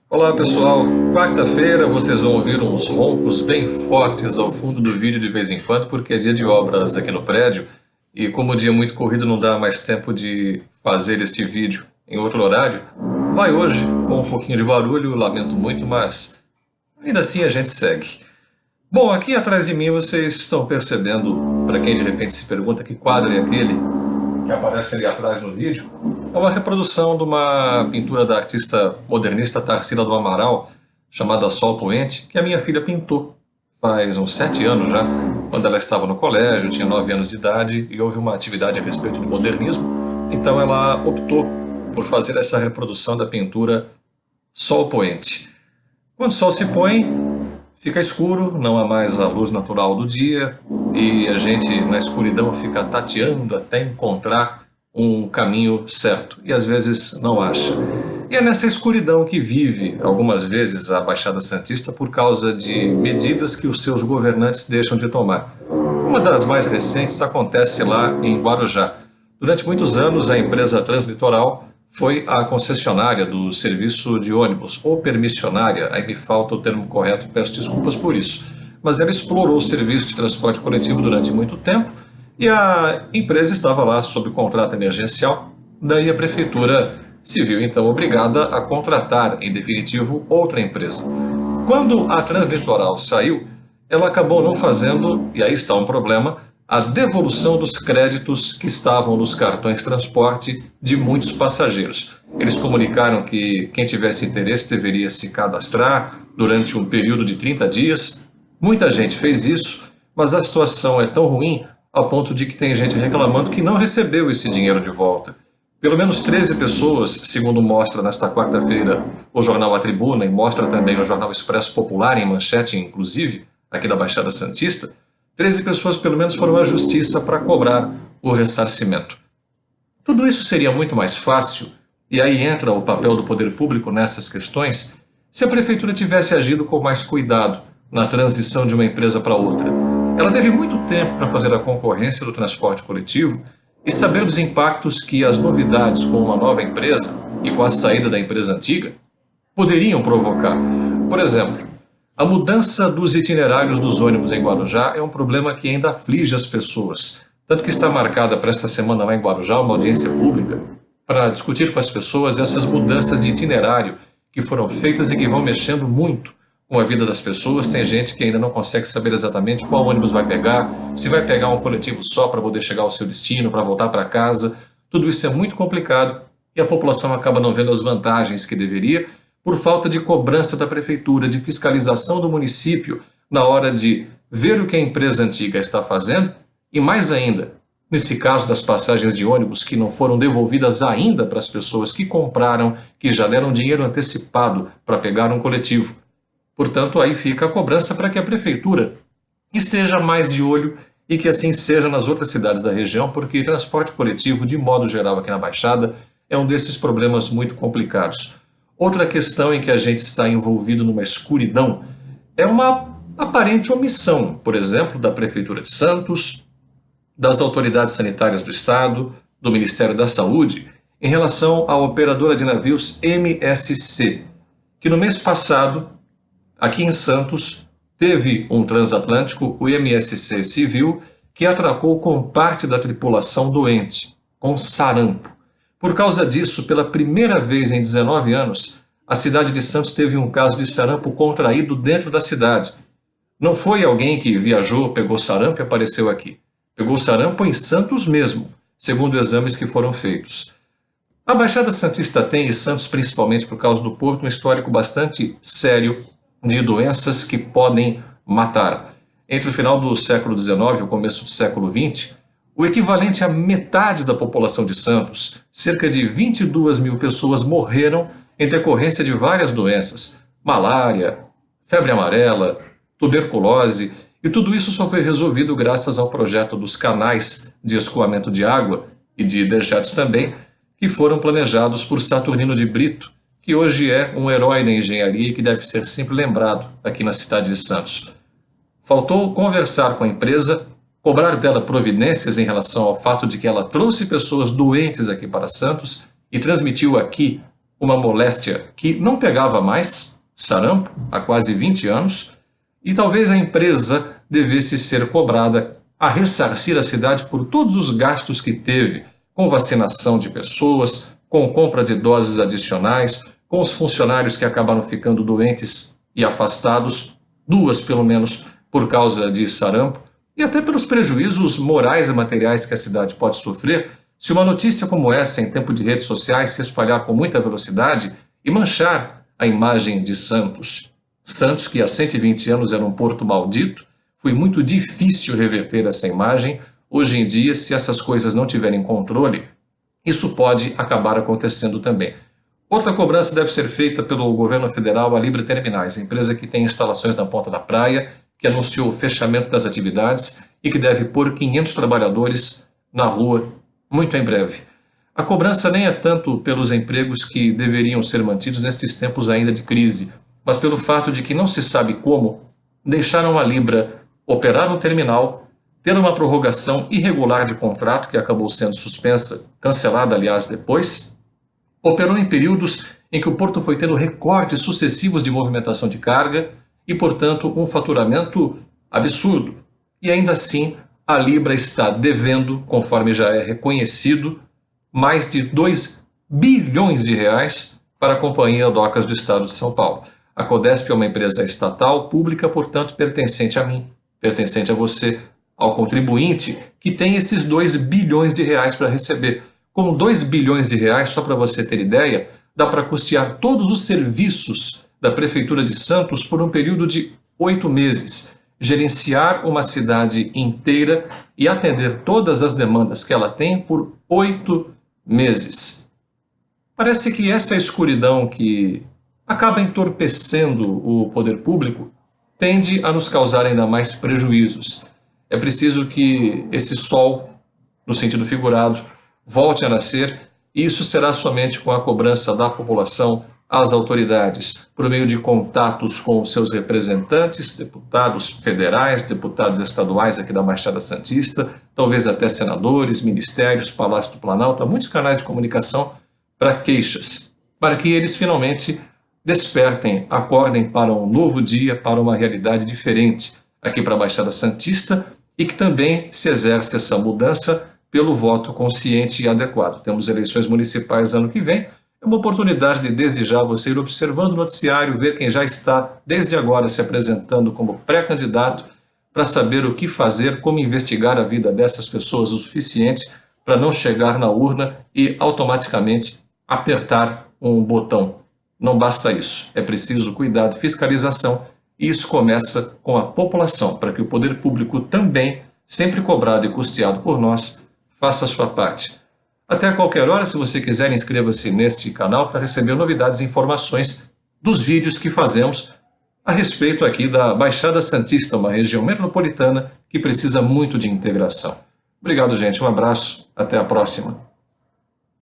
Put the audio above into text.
Olá pessoal, quarta-feira vocês vão ouvir uns roncos bem fortes ao fundo do vídeo de vez em quando, porque é dia de obras aqui no prédio e como o dia é muito corrido não dá mais tempo de fazer este vídeo em outro horário, vai hoje com um pouquinho de barulho, lamento muito, mas ainda assim a gente segue. Bom, aqui atrás de mim vocês estão percebendo, para quem de repente se pergunta que quadro é aquele que aparece ali atrás no vídeo, é uma reprodução de uma pintura da artista modernista Tarsila do Amaral, chamada Sol Poente, que a minha filha pintou faz uns 7 anos já, quando ela estava no colégio, tinha 9 anos de idade, e houve uma atividade a respeito de modernismo, então ela optou por fazer essa reprodução da pintura Sol Poente. Quando o sol se põe, fica escuro, não há mais a luz natural do dia e a gente na escuridão fica tateando até encontrar um caminho certo e às vezes não acha. E é nessa escuridão que vive algumas vezes a Baixada Santista por causa de medidas que os seus governantes deixam de tomar. Uma das mais recentes acontece lá em Guarujá. Durante muitos anos a empresa Translitoral foi a concessionária do serviço de ônibus, ou permissionária, aí me falta o termo correto, peço desculpas por isso. Mas ela explorou o serviço de transporte coletivo durante muito tempo e a empresa estava lá sob contrato emergencial, daí a prefeitura se viu então obrigada a contratar, em definitivo, outra empresa. Quando a Translitoral saiu, ela acabou não fazendo, e aí está um problema, a devolução dos créditos que estavam nos cartões transporte de muitos passageiros. Eles comunicaram que quem tivesse interesse deveria se cadastrar durante um período de 30 dias. Muita gente fez isso, mas a situação é tão ruim ao ponto de que tem gente reclamando que não recebeu esse dinheiro de volta. Pelo menos 13 pessoas, segundo mostra nesta quarta-feira o jornal A Tribuna e mostra também o jornal Expresso Popular, em manchete inclusive, aqui da Baixada Santista, 13 pessoas pelo menos foram à justiça para cobrar o ressarcimento. Tudo isso seria muito mais fácil, e aí entra o papel do poder público nessas questões, se a prefeitura tivesse agido com mais cuidado na transição de uma empresa para outra. Ela teve muito tempo para fazer a concorrência do transporte coletivo e saber dos impactos que as novidades com uma nova empresa e com a saída da empresa antiga poderiam provocar. Por exemplo, a mudança dos itinerários dos ônibus em Guarujá é um problema que ainda aflige as pessoas. Tanto que está marcada para esta semana lá em Guarujá uma audiência pública para discutir com as pessoas essas mudanças de itinerário que foram feitas e que vão mexendo muito com a vida das pessoas. Tem gente que ainda não consegue saber exatamente qual ônibus vai pegar, se vai pegar um coletivo só para poder chegar ao seu destino, para voltar para casa. Tudo isso é muito complicado e a população acaba não vendo as vantagens que deveria, por falta de cobrança da prefeitura, de fiscalização do município na hora de ver o que a empresa antiga está fazendo e, mais ainda, nesse caso das passagens de ônibus que não foram devolvidas ainda para as pessoas que compraram, que já deram dinheiro antecipado para pegar um coletivo. Portanto, aí fica a cobrança para que a prefeitura esteja mais de olho e que assim seja nas outras cidades da região, porque transporte coletivo, de modo geral aqui na Baixada, é um desses problemas muito complicados. Outra questão em que a gente está envolvido numa escuridão é uma aparente omissão, por exemplo, da Prefeitura de Santos, das autoridades sanitárias do Estado, do Ministério da Saúde, em relação à operadora de navios MSC, que no mês passado, aqui em Santos, teve um transatlântico, o MSC Civil, que atracou com parte da tripulação doente, com sarampo. Por causa disso, pela primeira vez em 19 anos, a cidade de Santos teve um caso de sarampo contraído dentro da cidade. Não foi alguém que viajou, pegou sarampo e apareceu aqui. Pegou sarampo em Santos mesmo, segundo exames que foram feitos. A Baixada Santista tem, e Santos principalmente por causa do porto, um histórico bastante sério de doenças que podem matar. Entre o final do século XIX e o começo do século XX, o equivalente a metade da população de Santos, cerca de 22 mil pessoas morreram em decorrência de várias doenças, malária, febre amarela, tuberculose, e tudo isso só foi resolvido graças ao projeto dos canais de escoamento de água e de dejetos também, que foram planejados por Saturnino de Brito, que hoje é um herói da engenharia e que deve ser sempre lembrado aqui na cidade de Santos. Faltou conversar com a empresa, cobrar dela providências em relação ao fato de que ela trouxe pessoas doentes aqui para Santos e transmitiu aqui uma moléstia que não pegava mais, sarampo, há quase 20 anos, e talvez a empresa devesse ser cobrada a ressarcir a cidade por todos os gastos que teve com vacinação de pessoas, com compra de doses adicionais, com os funcionários que acabaram ficando doentes e afastados, 2 pelo menos, por causa de sarampo, e até pelos prejuízos morais e materiais que a cidade pode sofrer se uma notícia como essa, em tempo de redes sociais, se espalhar com muita velocidade e manchar a imagem de Santos. Santos, que há 120 anos era um porto maldito, foi muito difícil reverter essa imagem. Hoje em dia, se essas coisas não tiverem controle, isso pode acabar acontecendo também. Outra cobrança deve ser feita pelo governo federal à Libre Terminais, a empresa que tem instalações na ponta da praia, que anunciou o fechamento das atividades e que deve pôr 500 trabalhadores na rua muito em breve. A cobrança nem é tanto pelos empregos que deveriam ser mantidos nestes tempos ainda de crise, mas pelo fato de que não se sabe como deixaram a Libra operar no terminal, ter uma prorrogação irregular de contrato que acabou sendo suspensa, cancelada aliás depois, operou em períodos em que o porto foi tendo recortes sucessivos de movimentação de carga e, portanto, um faturamento absurdo. E ainda assim, a Libra está devendo, conforme já é reconhecido, mais de 2 bilhões de reais para a Companhia Docas do Estado de São Paulo. A Codesp é uma empresa estatal, pública, portanto, pertencente a mim, pertencente a você, ao contribuinte, que tem esses 2 bilhões de reais para receber. Com 2 bilhões de reais, só para você ter ideia, dá para custear todos os serviços da Prefeitura de Santos por um período de 8 meses. Gerenciar uma cidade inteira e atender todas as demandas que ela tem por 8 meses. Parece que essa escuridão que acaba entorpecendo o poder público tende a nos causar ainda mais prejuízos. É preciso que esse sol, no sentido figurado, volte a nascer, e isso será somente com a cobrança da população às autoridades, por meio de contatos com seus representantes, deputados federais, deputados estaduais aqui da Baixada Santista, talvez até senadores, ministérios, Palácio do Planalto, há muitos canais de comunicação para queixas, para que eles finalmente despertem, acordem para um novo dia, para uma realidade diferente aqui para a Baixada Santista, e que também se exerce essa mudança pelo voto consciente e adequado. Temos eleições municipais ano que vem. É uma oportunidade de, desde já, você ir observando o noticiário, ver quem já está, desde agora, se apresentando como pré-candidato, para saber o que fazer, como investigar a vida dessas pessoas o suficiente para não chegar na urna e automaticamente apertar um botão. Não basta isso. É preciso cuidado, fiscalização, e isso começa com a população, para que o poder público também, sempre cobrado e custeado por nós, faça a sua parte. Até a qualquer hora, se você quiser, inscreva-se neste canal para receber novidades e informações dos vídeos que fazemos a respeito aqui da Baixada Santista, uma região metropolitana que precisa muito de integração. Obrigado, gente. Um abraço. Até a próxima.